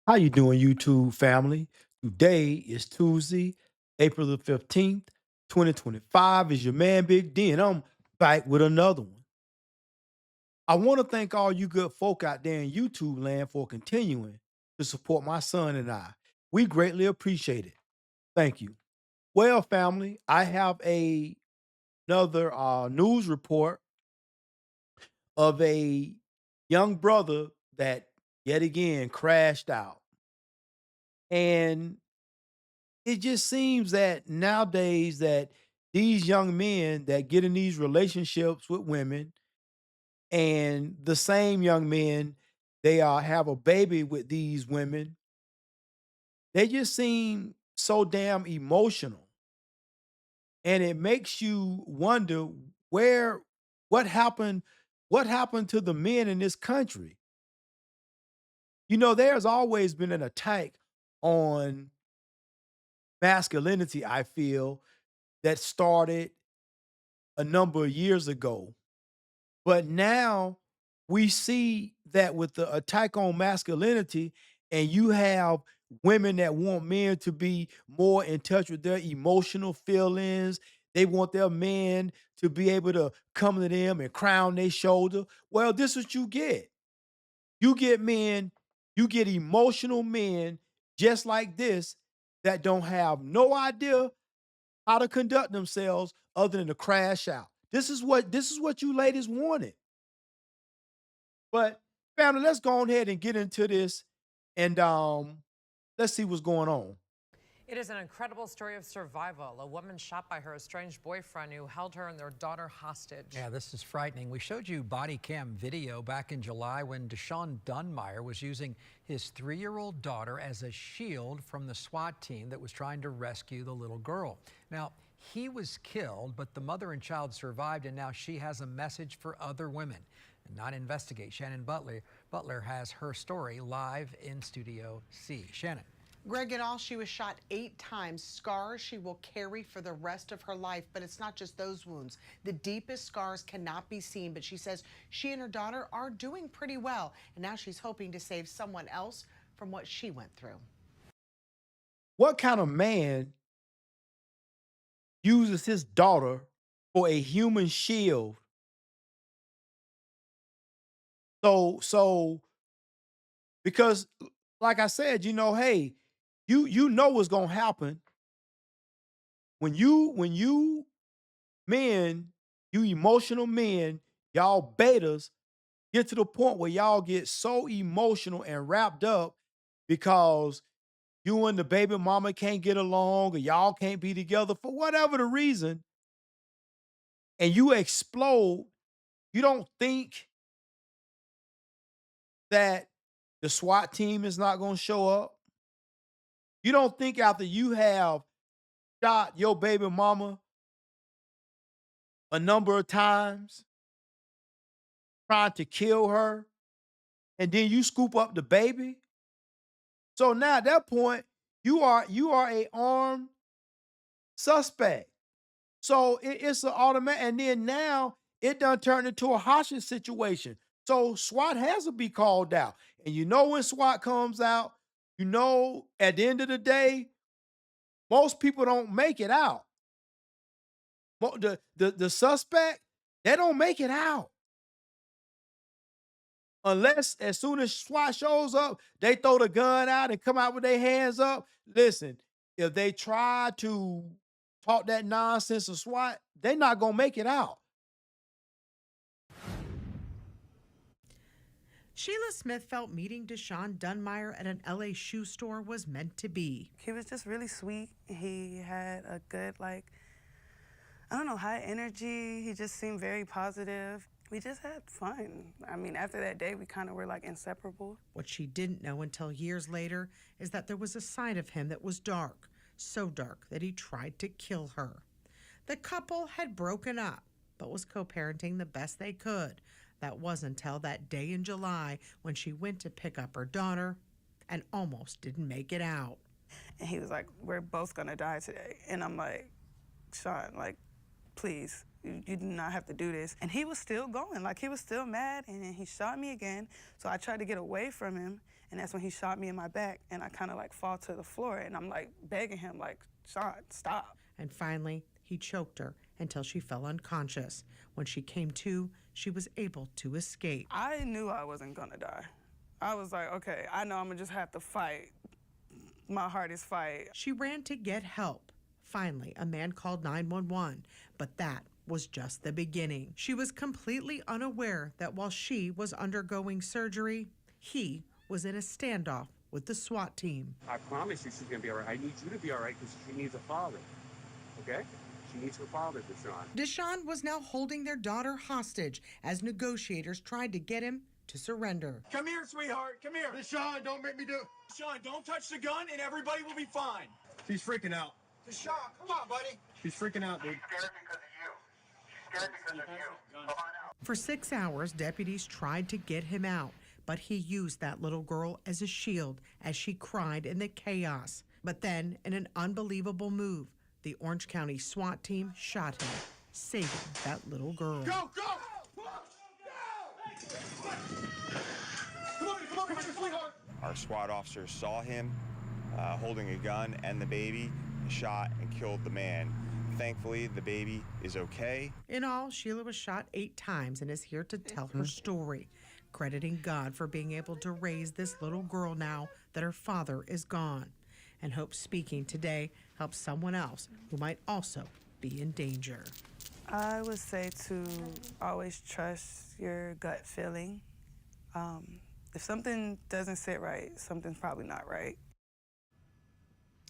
How you doing, YouTube family? Today is Tuesday, April the 15th, 2025. Is your man Big D, and I'm back with another one. I want to thank all you good folk out there in YouTube land for continuing to support my son and I. We greatly appreciate it. Thank you. Well, family, I have another news report of a young brother that yet again crashed out. And it just seems that nowadays that these young men that get in these relationships with women and the same young men they have a baby with these women, they just seem so damn emotional, and it makes you wonder where what happened what happened to the men in this country. There's always been an attack on masculinity, I feel, that started a number of years ago. But now we see that with the attack on masculinity, and you have women that want men to be more in touch with their emotional feelings. They want their men to be able to come to them and cry on their shoulder. Well, this is what you get. You get men, you get emotional men just like this that don't have no idea how to conduct themselves other than to crash out. This is what you ladies wanted. But family, let's go on ahead and get into this and let's see what's going on. It is an incredible story of survival. A woman shot by her estranged boyfriend who held her and their daughter hostage. Yeah, this is frightening. We showed you body cam video back in July when Deshaun Dunmeyer was using his 3-year-old daughter as a shield from the SWAT team that was trying to rescue the little girl. Now, he was killed, but the mother and child survived, and now she has a message for other women. And not investigate. Shannon Butler has her story live in Studio C. Shannon. Greg et al., she was shot 8 times, scars she will carry for the rest of her life. But it's not just those wounds. The deepest scars cannot be seen, but she says she and her daughter are doing pretty well. And now she's hoping to save someone else from what she went through. What kind of man uses his daughter for a human shield? So because like I said, hey, you know what's gonna happen when you men, you emotional men, y'all betas get to the point where y'all get so emotional and wrapped up because you and the baby mama can't get along or y'all can't be together for whatever the reason, and you explode. You don't think that the SWAT team is not going to show up. You don't think after you have shot your baby mama a number of times trying to kill her, and then you scoop up the baby. So now at that point, you are a armed suspect. So it's an automatic, and then now it done turned into a hostage situation. So SWAT has to be called out. And when SWAT comes out, at the end of the day, most people don't make it out. The suspect, they don't make it out. Unless as soon as SWAT shows up, they throw the gun out and come out with their hands up. Listen, if they try to talk that nonsense of SWAT, they're not gonna make it out. Sheila Smith felt meeting Deshaun Dunmeyer at an LA shoe store was meant to be. He was just really sweet. He had a good, I don't know, high energy. He just seemed very positive. We just had fun. I mean, after that day, we kind of were inseparable. What she didn't know until years later is that there was a side of him that was dark, so dark that he tried to kill her. The couple had broken up, but was co-parenting the best they could. That was until that day in July when she went to pick up her daughter and almost didn't make it out. And he was like, we're both gonna die today. And I'm like, Sean, please. You do not have to do this. And he was still going, like he was still mad, and then he shot me again. So I tried to get away from him, and that's when he shot me in my back, and I kind of like fall to the floor, and I'm like begging him, like, Sean, stop. And finally, he choked her until she fell unconscious. When she came to, she was able to escape. I knew I wasn't gonna die. I was like, okay, I know I'm gonna just have to fight my hardest fight. She ran to get help. Finally, a man called 911, but that was just the beginning. She was completely unaware that while she was undergoing surgery, he was in a standoff with the SWAT team. I promise you she's gonna be all right. I need you to be all right because she needs a father, okay? She needs her father, Deshaun. Deshaun was now holding their daughter hostage as negotiators tried to get him to surrender. Come here, sweetheart. Come here. Deshaun, don't make me do it. Deshaun, don't touch the gun and everybody will be fine. She's freaking out. Deshaun, come on, buddy. She's freaking out, dude. Scared because of you. She's scared because of you. Come on out. For 6 hours, deputies tried to get him out, but he used that little girl as a shield as she cried in the chaos. But then, in an unbelievable move, the Orange County SWAT team shot him, saving that little girl. Go, go! Come on, sweetheart. Our SWAT officers saw him holding a gun and the baby, shot and killed the man. Thankfully, the baby is okay. In all, Sheila was shot 8 times and is here to tell her story, crediting God for being able to raise this little girl now that her father is gone, and hopes speaking today helps someone else who might also be in danger. I would say to always trust your gut feeling. If something doesn't sit right, something's probably not right.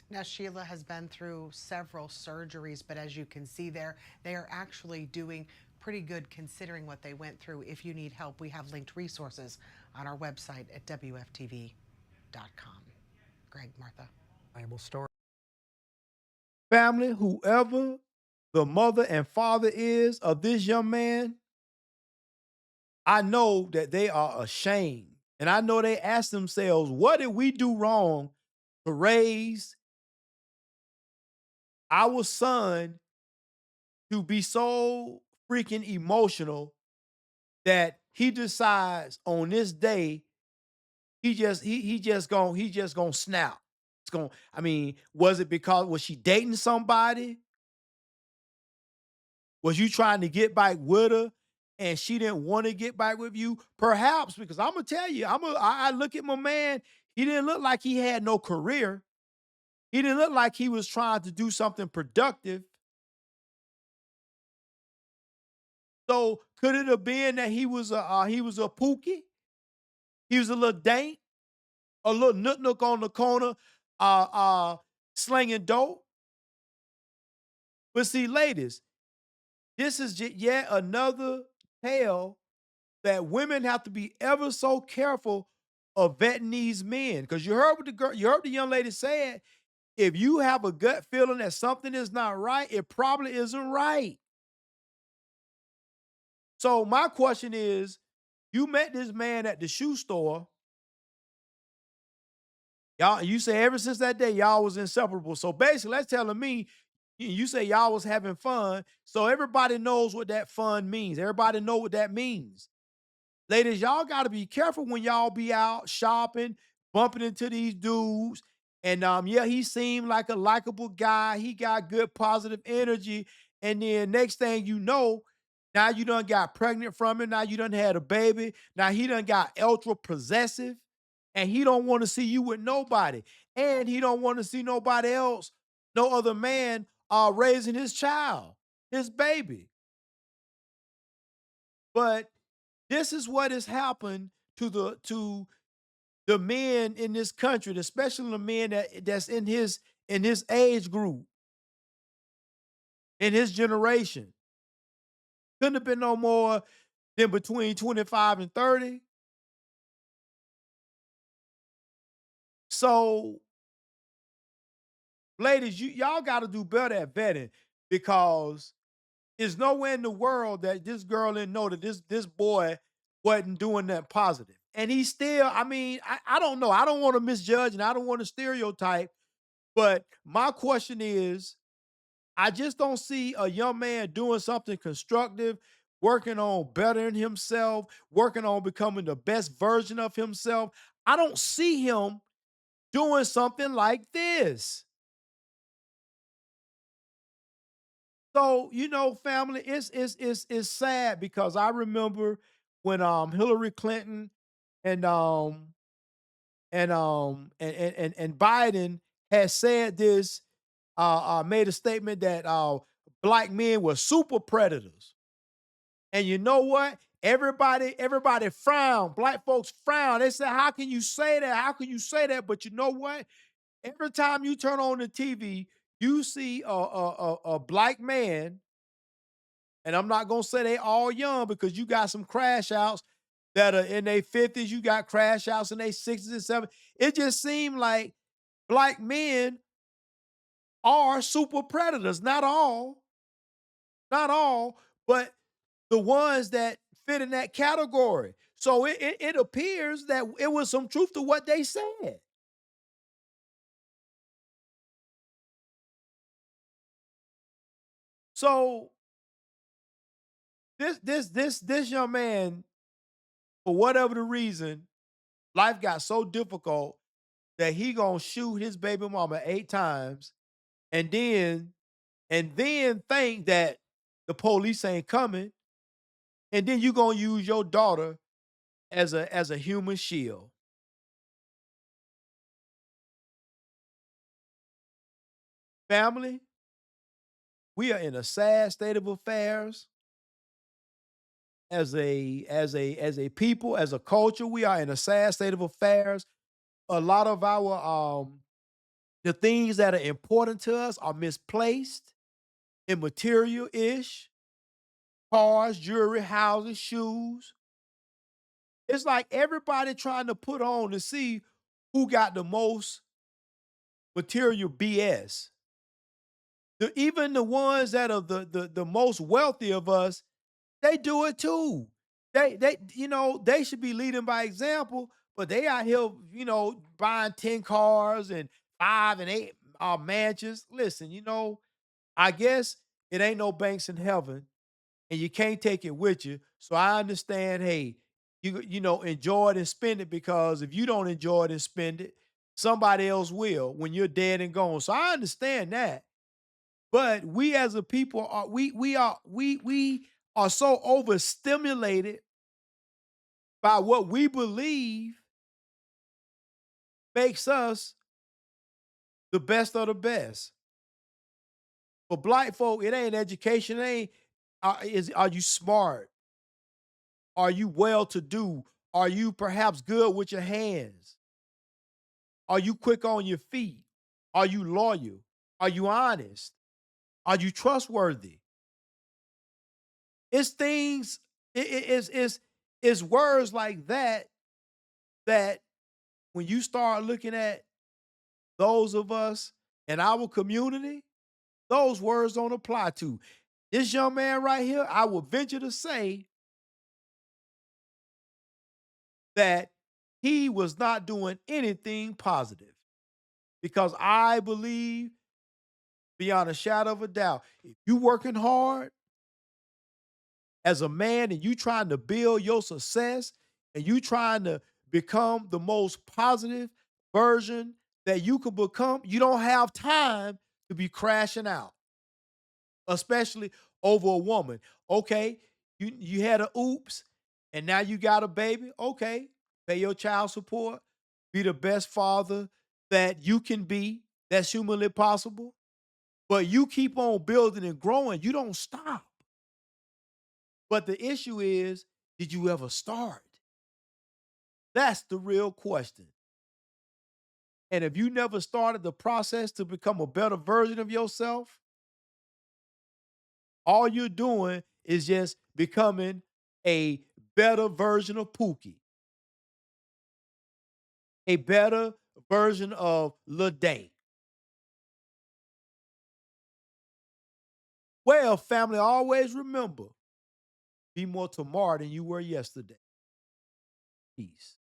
Now, Sheila has been through several surgeries, but as you can see there, they are actually doing pretty good considering what they went through. If you need help, we have linked resources on our website at WFTV.com. Greg, Martha. Bible story. Family, whoever the mother and father is of this young man, I know that they are ashamed. And I know they ask themselves, what did we do wrong to raise our son to be so freaking emotional that he decides on this day he just gonna snap. It's gonna, I mean, was she dating somebody? Was you trying to get back with her and she didn't want to get back with you? Perhaps, because I'm gonna tell you, I look at my man, he didn't look like he had no career. He didn't look like he was trying to do something productive. So could it have been that he was a pookie? He was a little dank, a little nook on the corner, slinging dope. But see, ladies, this is yet another tale that women have to be ever so careful of vetting these men. Because you heard what the young lady said. If you have a gut feeling that something is not right, it probably isn't right. So my question is, you met this man at the shoe store. Y'all, you say ever since that day, y'all was inseparable. So basically, that's telling me, you say y'all was having fun. So everybody knows what that fun means. Everybody know what that means. Ladies, y'all got to be careful when y'all be out shopping, bumping into these dudes. And yeah, he seemed like a likable guy. He got good positive energy. And then next thing you know, now you done got pregnant from him. Now you done had a baby. Now he done got ultra possessive. And he don't want to see you with nobody. And he don't want to see nobody else, no other man raising his child, his baby. But this is what has happened to the men in this country, especially the men that's in his age group, in his generation. Couldn't have been no more than between 25 and 30. So, ladies, y'all got to do better at vetting, because there's nowhere in the world that this girl didn't know that this boy wasn't doing that positive. And he still, I mean, I don't know. I don't want to misjudge and I don't want to stereotype. But my question is, I just don't see a young man doing something constructive, working on bettering himself, working on becoming the best version of himself. I don't see him doing something like this. So, family, it's sad because I remember when Hillary Clinton and and Biden had said this, made a statement that black men were super predators. And you know what? Everybody frowned. Black folks frowned. They said, "How can you say that? How can you say that?" But you know what? Every time you turn on the TV, you see a black man, and I'm not gonna say they all young because you got some crash outs that are in their 50s. You got crash outs in their 60s and 70s. It just seemed like black men are super predators. Not all, but the ones that fit in that category. So it appears that it was some truth to what they said. So this young man, for whatever the reason, life got so difficult that he gonna shoot his baby mama 8 times, and then think that the police ain't coming, and then you gonna use your daughter as a human shield. Family, we are in a sad state of affairs as a people, as a culture. We are in a sad state of affairs. A lot of our the things that are important to us are misplaced, immaterial ish. Cars, jewelry, houses, shoes. It's like everybody trying to put on to see who got the most material BS. Even the ones that are the most wealthy of us, they do it too. They should be leading by example, but they out here, buying 10 cars and 5 and 8 mansions. Listen, I guess it ain't no banks in heaven and you can't take it with you. So I understand, hey, enjoy it and spend it, because if you don't enjoy it and spend it, somebody else will when you're dead and gone. So I understand that. But we as a people are we are so overstimulated by what we believe makes us the best of the best. For black folk, it ain't education. It ain't are you smart? Are you well to do? Are you perhaps good with your hands? Are you quick on your feet? Are you loyal? Are you honest? Are you trustworthy? It's things, it's words like that that when you start looking at those of us in our community, those words don't apply to. This young man right here, I would venture to say that he was not doing anything positive, because I believe beyond a shadow of a doubt, if you working hard as a man and you trying to build your success and you trying to become the most positive version that you could become, you don't have time to be crashing out, especially over a woman. Okay, you had a oops and now you got a baby. Okay, pay your child support, be the best father that you can be, that's humanly possible. But you keep on building and growing, you don't stop. But the issue is, did you ever start? That's the real question. And if you never started the process to become a better version of yourself, all you're doing is just becoming a better version of Pookie, a better version of Lil Well, family, always remember, be more tomorrow than you were yesterday. Peace.